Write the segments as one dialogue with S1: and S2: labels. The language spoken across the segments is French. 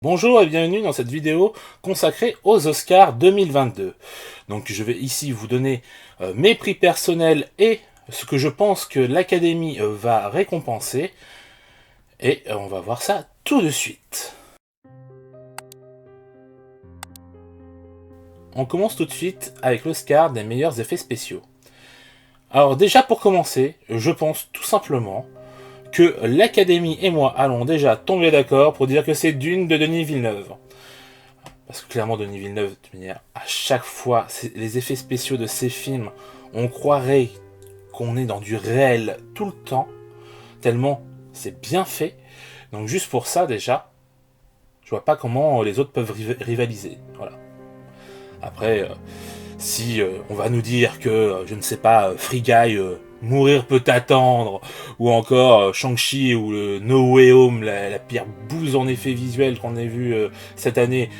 S1: Bonjour et bienvenue dans cette vidéo consacrée aux Oscars 2022. Donc je vais ici vous donner mes prix personnels et ce que je pense que l'Académie va récompenser. Et on va voir ça tout de suite. On commence tout de suite avec l'Oscar des meilleurs effets spéciaux. Alors déjà pour commencer, je pense tout simplement que l'Académie et moi allons déjà tomber d'accord pour dire que c'est Dune de Denis Villeneuve. Parce que clairement, Denis Villeneuve, de manière, à chaque fois, les effets spéciaux de ces films, on croirait qu'on est dans du réel tout le temps, tellement c'est bien fait. Donc juste pour ça, déjà, je vois pas comment les autres peuvent rivaliser. Voilà. Après, si on va nous dire que, je ne sais pas, Free Guy, Mourir peut attendre, ou encore Shang-Chi ou le No Way Home, la pire bouse en effet visuel qu'on ait vu cette année,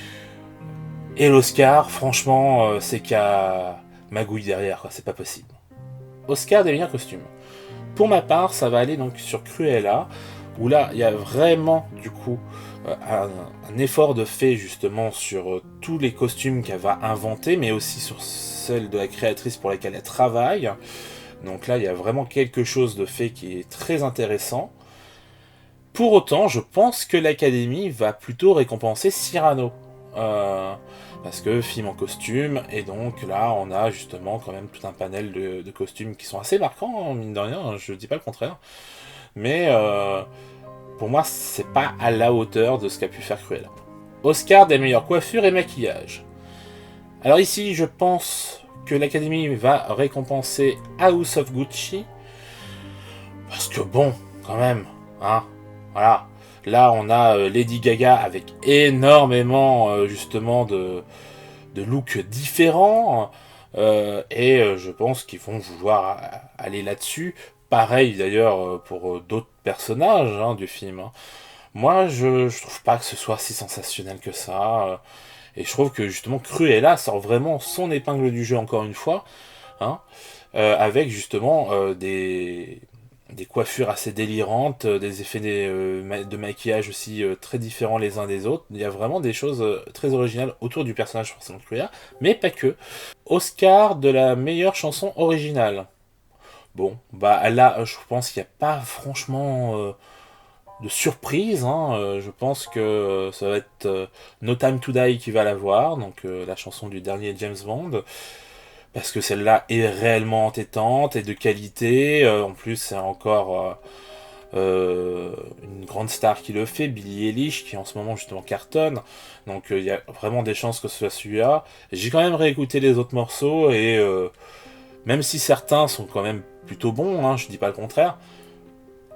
S1: et l'Oscar, franchement, c'est qu'à magouille derrière, quoi. C'est pas possible. Oscar des meilleurs costumes. Pour ma part, ça va aller donc sur Cruella, où là, il y a vraiment, du coup, un effort de fait, justement, sur tous les costumes qu'elle va inventer, mais aussi sur celle de la créatrice pour laquelle elle travaille. Donc là, il y a vraiment quelque chose de fait qui est très intéressant. Pour autant, je pense que l'Académie va plutôt récompenser Cyrano. Parce que film en costume, et donc là on a justement quand même tout un panel de costumes qui sont assez marquants, hein, mine de rien, je dis pas le contraire. Mais pour moi, c'est pas à la hauteur de ce qu'a pu faire Cruella. Oscar des meilleures coiffures et maquillages. Alors ici, je pense que l'Académie va récompenser House of Gucci. Parce que bon, quand même, hein, voilà. Là, on a Lady Gaga avec énormément, justement, de looks différents. Et je pense qu'ils vont vouloir aller là-dessus. Pareil, d'ailleurs, pour d'autres personnages hein, du film. Hein. Moi, je trouve pas que ce soit si sensationnel que ça. Et je trouve que, justement, Cruella sort vraiment son épingle du jeu, encore une fois. Hein, avec, justement, des coiffures assez délirantes, des effets de maquillage aussi très différents les uns des autres. Il y a vraiment des choses très originales autour du personnage forcément de Cruella, mais pas que. Oscar de la meilleure chanson originale. Bon, bah là, je pense qu'il n'y a pas franchement de surprise. Hein. Je pense que ça va être No Time to Die qui va l'avoir, donc la chanson du dernier James Bond parce que celle-là est réellement entêtante et de qualité. En plus, c'est encore une grande star qui le fait, Billie Eilish, qui en ce moment justement cartonne. Donc il y a vraiment des chances que ce soit celui-là. J'ai quand même réécouté les autres morceaux et même si certains sont quand même plutôt bons, hein, je dis pas le contraire,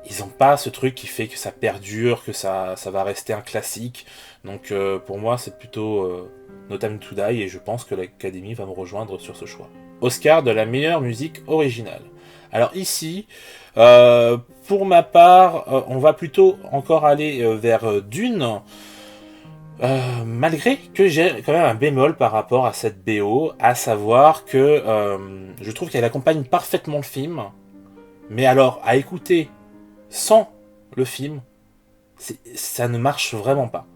S1: ils ont pas ce truc qui fait que ça perdure, que ça va rester un classique. Donc pour moi, c'est plutôt No Time to Die et je pense que l'Académie va me rejoindre sur ce choix. Oscar de la meilleure musique originale. Alors ici, pour ma part, on va plutôt encore aller vers Dune. Malgré que j'ai quand même un bémol par rapport à cette BO, à savoir que je trouve qu'elle accompagne parfaitement le film, mais alors à écouter sans le film, ça ne marche vraiment pas.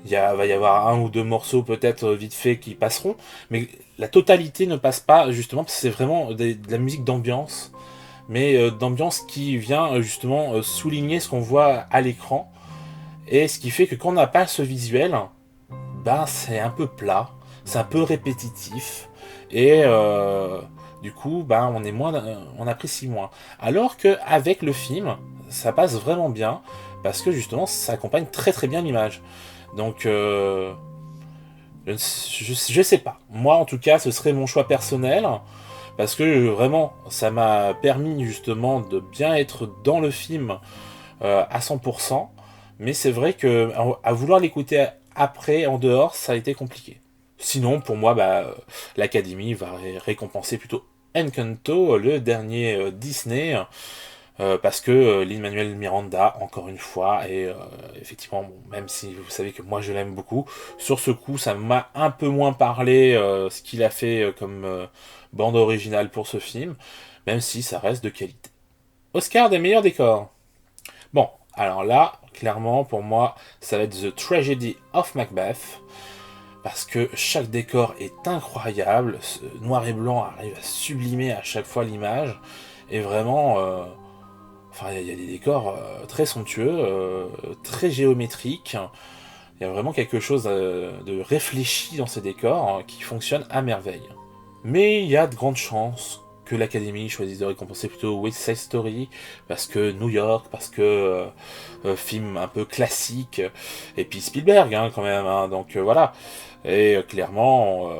S1: Va y avoir un ou deux morceaux peut-être vite fait qui passeront, mais la totalité ne passe pas justement parce que c'est vraiment de la musique d'ambiance, mais d'ambiance qui vient justement souligner ce qu'on voit à l'écran, et ce qui fait que quand on n'a pas ce visuel, ben c'est un peu plat, c'est un peu répétitif, et du coup ben on apprécie moins. Alors que avec le film, ça passe vraiment bien parce que justement ça accompagne très très bien l'image. Donc je sais pas. Moi en tout cas ce serait mon choix personnel parce que vraiment ça m'a permis justement de bien être dans le film à 100%. Mais c'est vrai que à vouloir l'écouter après, en dehors, ça a été compliqué. Sinon, pour moi, l'Académie va récompenser plutôt Encanto, le dernier Disney, parce que Lin-Manuel Miranda, encore une fois, et effectivement, bon, même si vous savez que moi je l'aime beaucoup, sur ce coup, ça m'a un peu moins parlé ce qu'il a fait comme bande originale pour ce film, même si ça reste de qualité. Oscar des meilleurs décors. Bon, Alors là, clairement, pour moi, ça va être The Tragedy of Macbeth, parce que chaque décor est incroyable, ce noir et blanc arrive à sublimer à chaque fois l'image, et vraiment, enfin, il y a des décors très somptueux, très géométriques, il y a vraiment quelque chose de réfléchi dans ces décors qui fonctionne à merveille. Mais il y a de grandes chances que l'Académie choisisse de récompenser plutôt West Side Story, parce que New York, parce que film un peu classique, et puis Spielberg quand même, hein, donc voilà. Et clairement,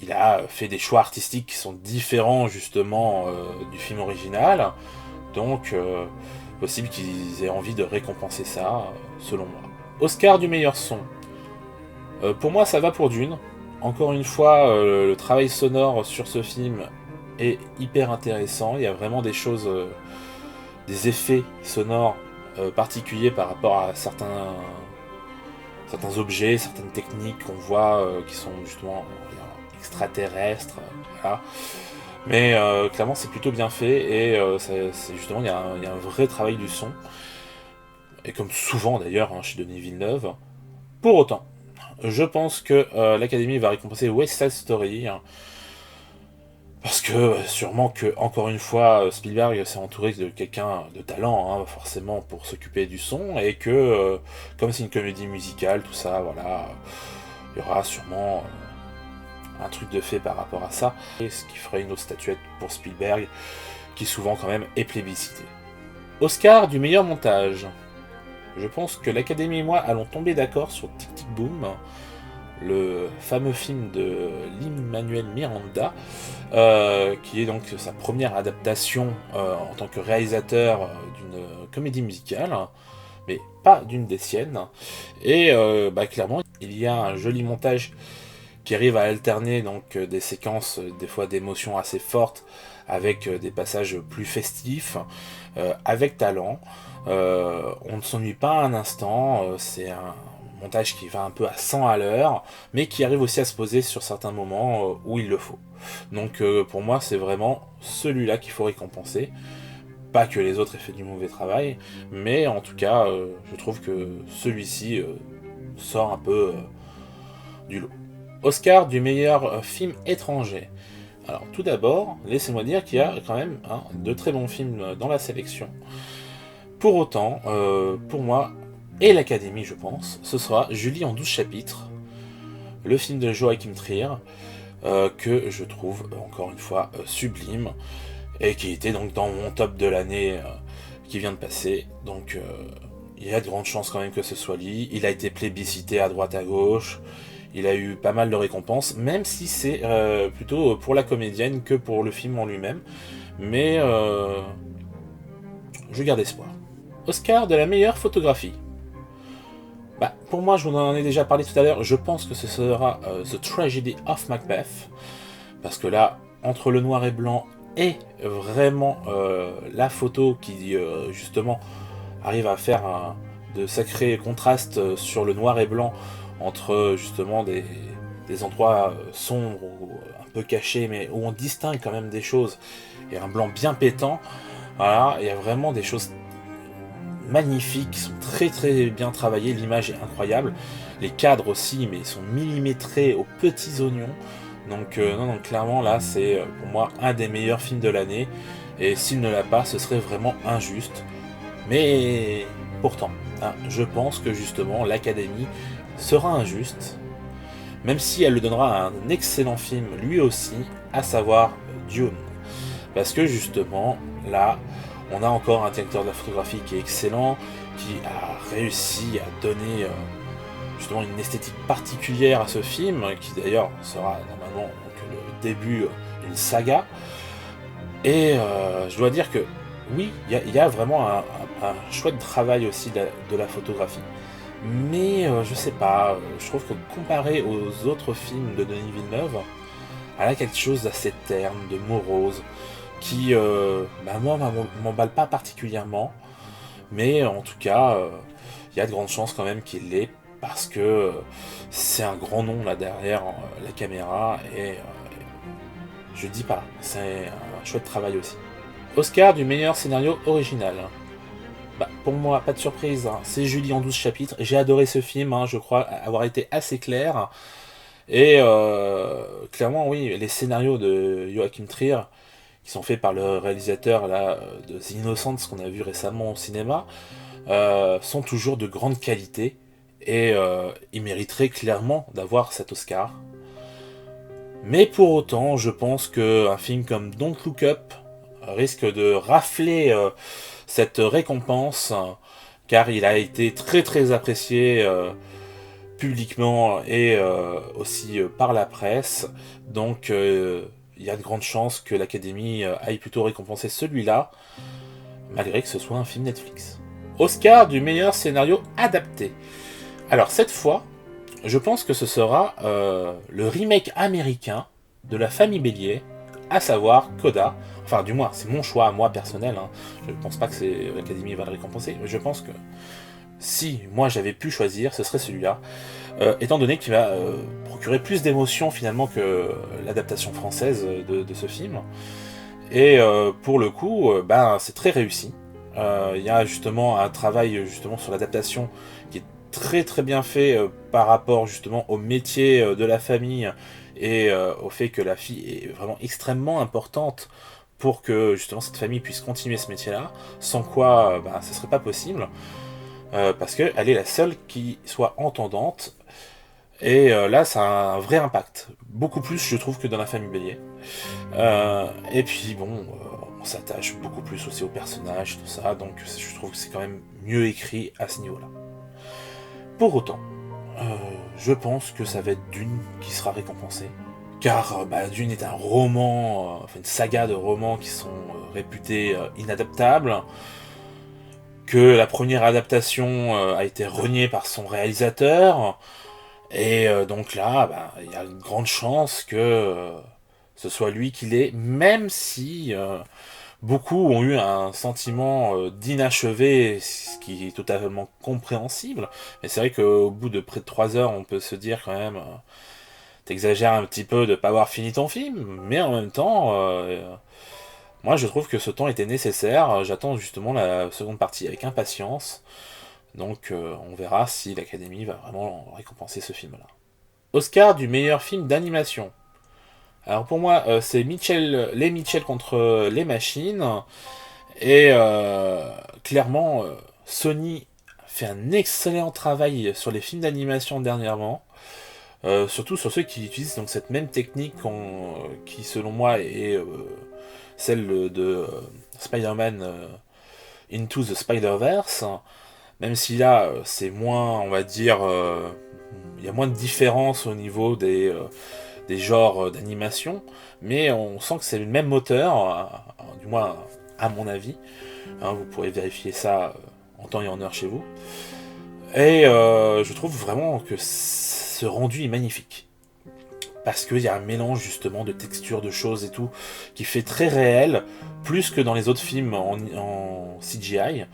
S1: il a fait des choix artistiques qui sont différents justement du film original, donc possible qu'ils aient envie de récompenser ça, selon moi. Oscar du meilleur son. Pour moi, ça va pour Dune. Encore une fois, le travail sonore sur ce film est hyper intéressant. Il y a vraiment des choses, des effets sonores particuliers par rapport à certains objets, certaines techniques qu'on voit qui sont justement extraterrestres. Voilà. Mais clairement, c'est plutôt bien fait et c'est justement, il y a un vrai travail du son. Et comme souvent d'ailleurs chez Denis Villeneuve. Pour autant, je pense que l'Académie va récompenser West Side Story. Parce que sûrement que, encore une fois, Spielberg s'est entouré de quelqu'un de talent, hein, forcément, pour s'occuper du son, et que, comme c'est une comédie musicale, tout ça, voilà, il y aura sûrement un truc de fait par rapport à ça, et ce qui ferait une autre statuette pour Spielberg, qui souvent quand même est plébiscité. Oscar du meilleur montage. Je pense que l'Académie et moi allons tomber d'accord sur Tic Tic Boom, le fameux film de Lin-Manuel Miranda, qui est donc sa première adaptation en tant que réalisateur d'une comédie musicale, mais pas d'une des siennes. Et clairement, il y a un joli montage qui arrive à alterner donc des séquences, des fois d'émotions assez fortes, avec des passages plus festifs, avec talent. On ne s'ennuie pas un instant, c'est un montage qui va un peu à 100 à l'heure, mais qui arrive aussi à se poser sur certains moments où il le faut. Donc pour moi, c'est vraiment celui-là qu'il faut récompenser. Pas que les autres aient fait du mauvais travail, mais en tout cas, je trouve que celui-ci sort un peu du lot. Oscar du meilleur film étranger. Alors tout d'abord, laissez-moi dire qu'il y a quand même de très bons films dans la sélection. Pour autant, pour moi, et l'Académie je pense, ce sera Julie en 12 chapitres, le film de Joachim Trier, que je trouve encore une fois sublime, et qui était donc dans mon top de l'année qui vient de passer, donc il y a de grandes chances quand même que ce soit lui. Il a été plébiscité à droite à gauche, il a eu pas mal de récompenses, même si c'est plutôt pour la comédienne que pour le film en lui-même, mais je garde espoir. Oscar de la meilleure photographie. Pour moi, je vous en ai déjà parlé tout à l'heure, je pense que ce sera The Tragedy of Macbeth, parce que là, entre le noir et blanc et vraiment la photo qui justement arrive à faire de sacrés contrastes sur le noir et blanc entre justement des endroits sombres ou un peu cachés, mais où on distingue quand même des choses, et un blanc bien pétant, voilà, il y a vraiment des choses magnifiques, qui sont très très bien travaillées, l'image est incroyable, les cadres aussi, mais ils sont millimétrés aux petits oignons, donc non, clairement là c'est pour moi un des meilleurs films de l'année, et s'il ne l'a pas, ce serait vraiment injuste, mais pourtant, je pense que justement l'Académie sera injuste, même si elle lui donnera un excellent film lui aussi, à savoir Dune, parce que justement là, on a encore un directeur de la photographie qui est excellent, qui a réussi à donner justement une esthétique particulière à ce film, qui d'ailleurs sera normalement donc, le début d'une saga. Et je dois dire que oui, il y a vraiment un chouette travail aussi de la photographie. Mais je sais pas, je trouve que comparé aux autres films de Denis Villeneuve, elle a quelque chose d'assez terne, de morose, qui, moi, m'emballe pas particulièrement, mais en tout cas, il y a de grandes chances quand même qu'il l'ait, parce que c'est un grand nom là derrière la caméra, et je dis pas, c'est un chouette travail aussi. Oscar du meilleur scénario original. Bah, pour moi, pas de surprise, hein, c'est Julie en 12 chapitres. J'ai adoré ce film, hein, je crois avoir été assez clair. Et clairement, oui, les scénarios de Joachim Trier, qui sont faits par le réalisateur là, de The Innocents, qu'on a vu récemment au cinéma, sont toujours de grande qualité. Et il mériterait clairement d'avoir cet Oscar. Mais pour autant, je pense qu'un film comme Don't Look Up risque de rafler cette récompense, car il a été très très apprécié publiquement et aussi par la presse. Donc il y a de grandes chances que l'Académie aille plutôt récompenser celui-là, malgré que ce soit un film Netflix. Oscar du meilleur scénario adapté. Alors cette fois, je pense que ce sera le remake américain de La Famille Bélier, à savoir Coda. Enfin, du moins, c'est mon choix, moi, personnel. Hein. Je ne pense pas que l'Académie va le récompenser, mais je pense que si moi j'avais pu choisir, ce serait celui-là. Étant donné qu'il va procurer plus d'émotions finalement que l'adaptation française de ce film. Et pour le coup, ben, c'est très réussi. Il y a justement un travail justement sur l'adaptation qui est très très bien fait par rapport justement au métier de la famille et au fait que la fille est vraiment extrêmement importante pour que justement cette famille puisse continuer ce métier-là, sans quoi ben, ce serait pas possible, parce qu'elle est la seule qui soit entendante, et là ça a un vrai impact, beaucoup plus je trouve que dans La Famille Bélier. Et puis bon, on s'attache beaucoup plus aussi aux personnages, tout ça, donc je trouve que c'est quand même mieux écrit à ce niveau-là. Pour autant, je pense que ça va être Dune qui sera récompensé. Car bah, Dune est un roman, enfin une saga de romans qui sont réputés inadaptables. Que la première adaptation a été reniée par son réalisateur. Et donc là, bah, il y a une grande chance que ce soit lui qui l'ait, même si beaucoup ont eu un sentiment d'inachevé, ce qui est totalement compréhensible. Mais c'est vrai qu'au bout de près de 3 heures, on peut se dire quand même, t'exagères un petit peu de pas avoir fini ton film, mais en même temps, moi je trouve que ce temps était nécessaire. J'attends justement la seconde partie avec impatience. Donc on verra si l'Académie va vraiment récompenser ce film-là. Oscar du meilleur film d'animation. Alors pour moi, c'est les Mitchell contre les machines. Et clairement, Sony fait un excellent travail sur les films d'animation dernièrement. Surtout sur ceux qui utilisent donc cette même technique qui selon moi est celle de Spider-Man Into the Spider-Verse. Même si là c'est moins, on va dire, il y a moins de différence au niveau des genres d'animation, mais on sent que c'est le même moteur, du moins à mon avis. Hein, vous pourrez vérifier ça en temps et en heure chez vous. Et je trouve vraiment que ce rendu est magnifique. Parce qu'il y a un mélange justement de textures, de choses et tout, qui fait très réel, plus que dans les autres films en CGI.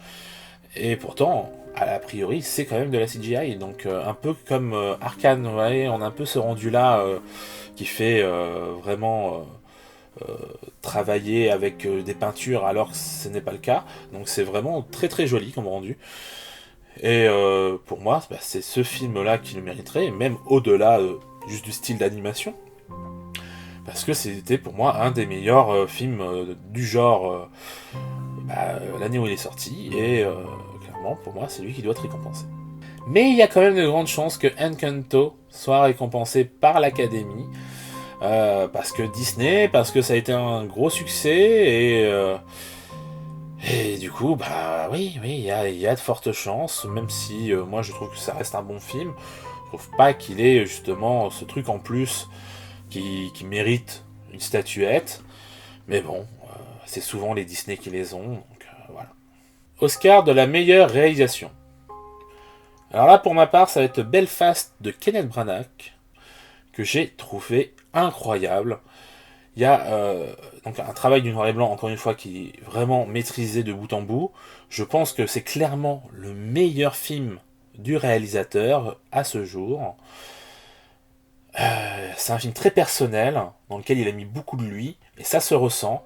S1: Et pourtant, a priori, c'est quand même de la CGI. Donc un peu comme Arcane, vous voyez, on a un peu ce rendu-là qui fait vraiment travailler avec des peintures alors que ce n'est pas le cas. Donc c'est vraiment très très joli comme rendu. Et pour moi, bah, c'est ce film-là qui le mériterait, même au-delà juste du style d'animation. Parce que c'était pour moi un des meilleurs films du genre l'année où il est sorti. Et clairement, pour moi, c'est lui qui doit être récompensé. Mais il y a quand même de grandes chances que Encanto soit récompensé par l'Académie. Parce que Disney, parce que ça a été un gros succès. Et du coup, bah oui, il y a de fortes chances, même si moi je trouve que ça reste un bon film. Je trouve pas qu'il ait justement ce truc en plus qui mérite une statuette. Mais bon, c'est souvent les Disney qui les ont, donc voilà. Oscar de la meilleure réalisation. Alors là, pour ma part, ça va être Belfast de Kenneth Branagh, que j'ai trouvé incroyable. Il y a donc un travail du noir et blanc, encore une fois, qui est vraiment maîtrisé de bout en bout. Je pense que c'est clairement le meilleur film du réalisateur à ce jour. C'est un film très personnel, dans lequel il a mis beaucoup de lui, et ça se ressent.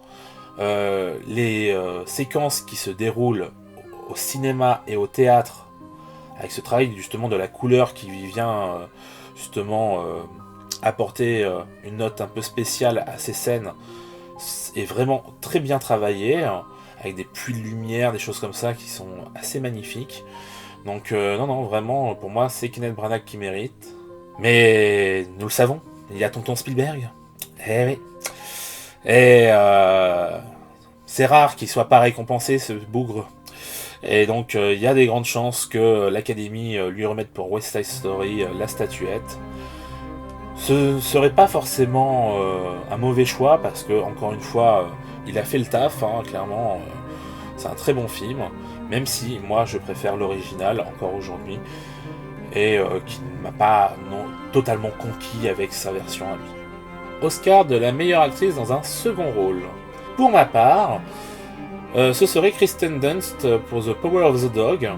S1: Les séquences qui se déroulent au cinéma et au théâtre, avec ce travail justement de la couleur qui vient justement apporter une note un peu spéciale à ces scènes, est vraiment très bien travaillé, avec des puits de lumière, des choses comme ça qui sont assez magnifiques. Donc non, vraiment, pour moi, c'est Kenneth Branagh qui mérite. Mais nous le savons, il y a tonton Spielberg. Eh oui. Et c'est rare qu'il soit pas récompensé, ce bougre. Et donc il y a des grandes chances que l'Académie lui remette pour West Side Story la statuette. Ce serait pas forcément un mauvais choix parce que, encore une fois, il a fait le taf, hein, clairement. C'est un très bon film, même si moi je préfère l'original encore aujourd'hui et qui ne m'a pas totalement conquis avec sa version à lui. Oscar de la meilleure actrice dans un second rôle. Pour ma part, ce serait Kristen Dunst pour The Power of the Dog,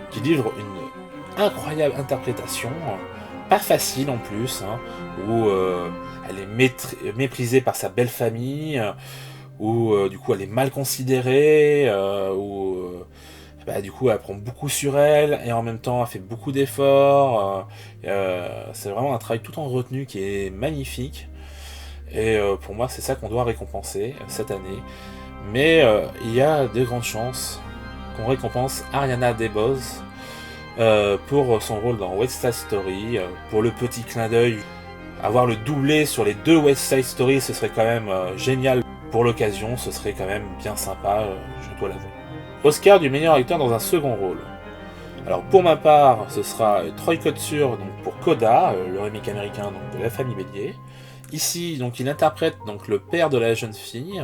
S1: qui livre une incroyable interprétation, pas facile en plus, hein, où elle est méprisée par sa belle famille, où du coup elle est mal considérée, où du coup elle prend beaucoup sur elle, et en même temps elle fait beaucoup d'efforts. C'est vraiment un travail tout en retenue qui est magnifique, et pour moi c'est ça qu'on doit récompenser cette année. Mais il y a de grandes chances qu'on récompense Ariana DeBose pour son rôle dans West Side Story, pour le petit clin d'œil. Avoir le doublé sur les deux West Side Story, ce serait quand même génial pour l'occasion, ce serait quand même bien sympa, je dois l'avouer. Oscar du meilleur acteur dans un second rôle. Alors pour ma part, ce sera Troy Kotsur donc pour Coda, le remake américain donc, de La Famille Bélier. Ici, donc, il interprète donc, le père de la jeune fille.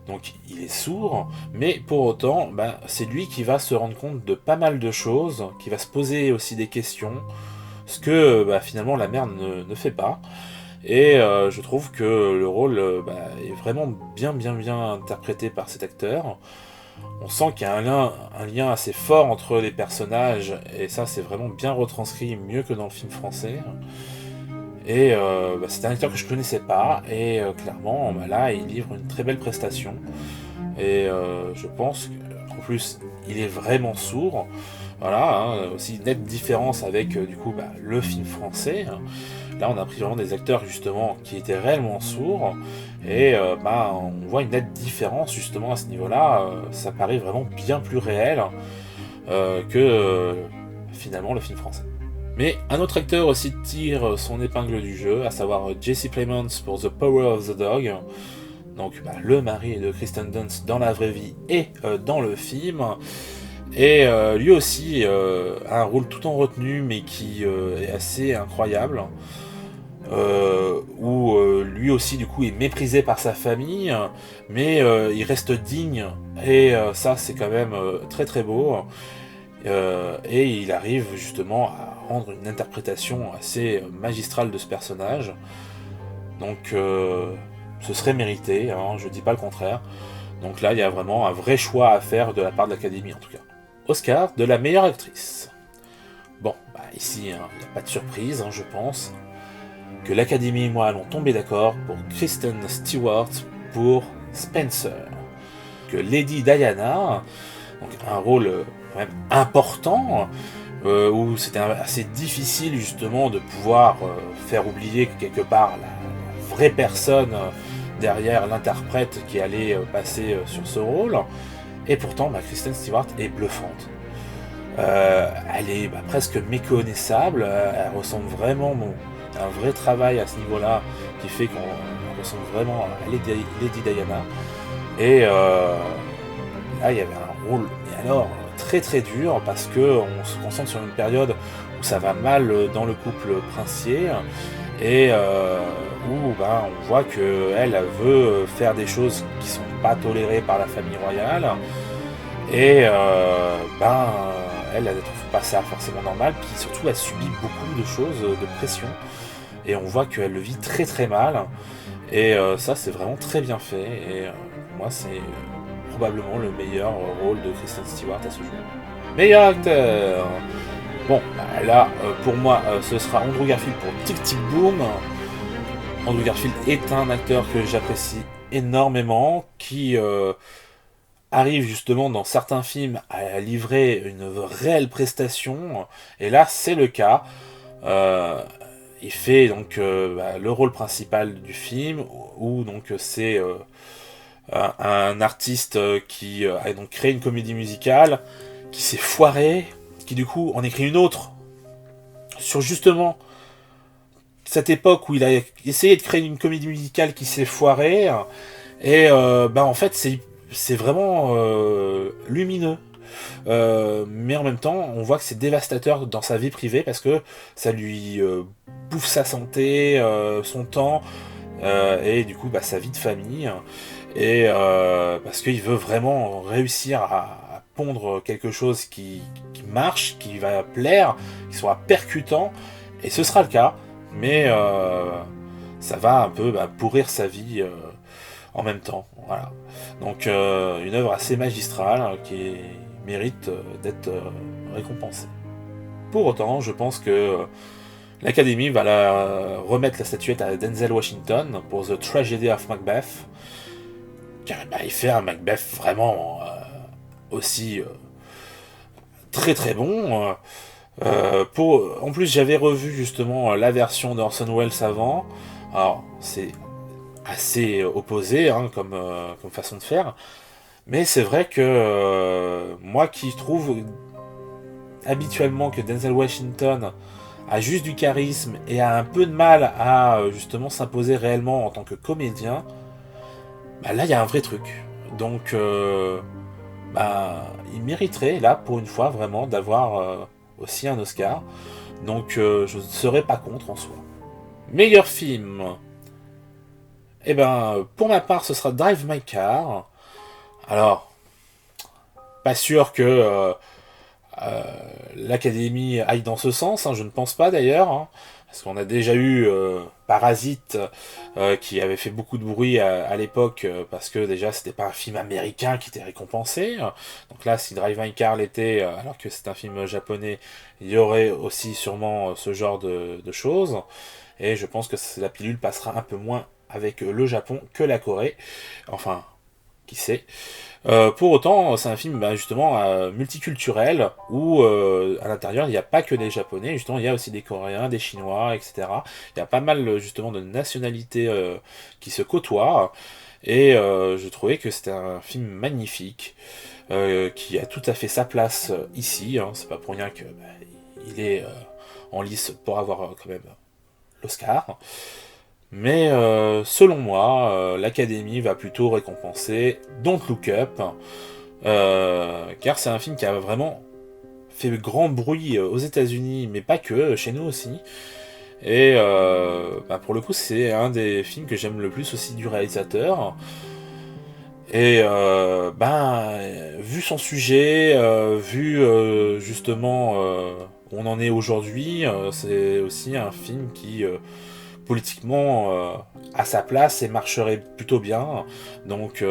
S1: Donc il est sourd, mais pour autant, c'est lui qui va se rendre compte de pas mal de choses, qui va se poser aussi des questions, ce que finalement la mère ne fait pas. Et je trouve que le rôle est vraiment bien interprété par cet acteur. On sent qu'il y a un lien assez fort entre les personnages, et ça c'est vraiment bien retranscrit, mieux que dans le film français. Et c'est un acteur que je connaissais pas, et clairement là il livre une très belle prestation. Et je pense qu'en plus il est vraiment sourd. Voilà, hein, aussi une nette différence avec du coup le film français. Là on a pris vraiment des acteurs justement qui étaient réellement sourds, et on voit une nette différence justement à ce niveau-là. Ça paraît vraiment bien plus réel que finalement le film français. Mais un autre acteur aussi tire son épingle du jeu, à savoir Jesse Plemons pour The Power of the Dog. Donc le mari de Kristen Dunst dans la vraie vie et dans le film. Et lui aussi a un rôle tout en retenue, mais qui est assez incroyable. Où lui aussi du coup est méprisé par sa famille, mais il reste digne. Et ça c'est quand même très très beau. Et il arrive justement à rendre une interprétation assez magistrale de ce personnage. Donc ce serait mérité, hein, je dis pas le contraire. Donc là il y a vraiment un vrai choix à faire de la part de l'Académie en tout cas. Oscar de la meilleure actrice. Bon, ici il n'y a pas de surprise, hein, je pense que l'Académie et moi allons tomber d'accord pour Kristen Stewart pour Spencer. Que Lady Diana, donc un rôle quand même important, où c'était assez difficile justement de pouvoir faire oublier quelque part la vraie personne derrière l'interprète qui allait passer sur ce rôle. Et pourtant, Kristen Stewart est bluffante. Elle est presque méconnaissable, elle ressemble vraiment à un vrai travail à ce niveau-là qui fait qu'on ressemble vraiment à Lady Diana. Et là, il y avait un rôle, mais alors très très dur, parce qu'on se concentre sur une période où ça va mal dans le couple princier, et où on voit qu'elle veut faire des choses qui sont pas tolérées par la famille royale, et elle ne trouve pas ça forcément normal, puis surtout elle subit beaucoup de choses, de pression, et on voit qu'elle le vit très très mal, et ça c'est vraiment très bien fait, et pour moi c'est probablement le meilleur rôle de Kristen Stewart à ce jour. Meilleur acteur. Bon, là, pour moi, ce sera Andrew Garfield pour Tic Tic Boom. Andrew Garfield est un acteur que j'apprécie énormément, qui arrive justement dans certains films à livrer une réelle prestation, et là c'est le cas. Il fait donc le rôle principal du film, où donc c'est un artiste qui a donc créé une comédie musicale, qui s'est foiré, qui du coup en écrit une autre sur justement cette époque où il a essayé de créer une comédie musicale qui s'est foirée, et en fait c'est vraiment lumineux. Mais en même temps, on voit que c'est dévastateur dans sa vie privée parce que ça lui bouffe sa santé, son temps, et du coup sa vie de famille. Et parce qu'il veut vraiment réussir à pondre quelque chose qui marche, qui va plaire, qui soit percutant, et ce sera le cas, mais ça va un peu pourrir sa vie en même temps. Voilà. Donc une œuvre assez magistrale qui mérite d'être récompensée. Pour autant, je pense que l'Académie va remettre la statuette à Denzel Washington pour The Tragedy of Macbeth, car il fait un Macbeth vraiment aussi très très bon. En plus, j'avais revu justement la version d'Orson Welles avant. Alors, c'est assez opposé comme façon de faire. Mais c'est vrai que moi qui trouve habituellement que Denzel Washington a juste du charisme et a un peu de mal à justement s'imposer réellement en tant que comédien, là il y a un vrai truc. Donc il mériterait là pour une fois vraiment d'avoir aussi un Oscar. Donc je ne serais pas contre en soi. Meilleur film. Pour ma part ce sera Drive My Car. Alors, pas sûr que l'Académie aille dans ce sens, je ne pense pas d'ailleurs, parce qu'on a déjà eu Parasite qui avait fait beaucoup de bruit à l'époque, parce que déjà c'était pas un film américain qui était récompensé. Donc là, si Drive My Car l'était, alors que c'est un film japonais, il y aurait aussi sûrement ce genre de choses. Et je pense que la pilule passera un peu moins avec le Japon que la Corée. Enfin, qui sait. Pour autant, c'est un film justement multiculturel où à l'intérieur il n'y a pas que des Japonais, justement il y a aussi des Coréens, des Chinois, etc. Il y a pas mal justement de nationalités qui se côtoient, et je trouvais que c'était un film magnifique qui a tout à fait sa place ici. C'est pas pour rien que il est en lice pour avoir quand même l'Oscar. Mais selon moi, l'Académie va plutôt récompenser Don't Look Up, car c'est un film qui a vraiment fait grand bruit aux États-Unis, mais pas que, chez nous aussi. Et pour le coup, c'est un des films que j'aime le plus aussi du réalisateur. Et vu son sujet, vu justement où on en est aujourd'hui, c'est aussi un film qui politiquement à sa place et marcherait plutôt bien. Donc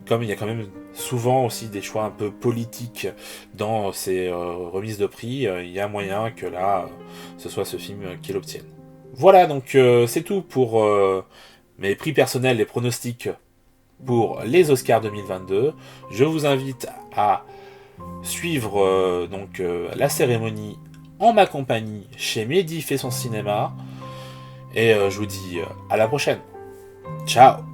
S1: comme il y a quand même souvent aussi des choix un peu politiques dans ces remises de prix, il y a moyen que là ce soit ce film qui l'obtienne. Voilà, donc c'est tout pour mes prix personnels et pronostics pour les Oscars 2022. Je vous invite à suivre la cérémonie en ma compagnie chez Mehdi fait son cinéma. Et je vous dis à la prochaine. Ciao!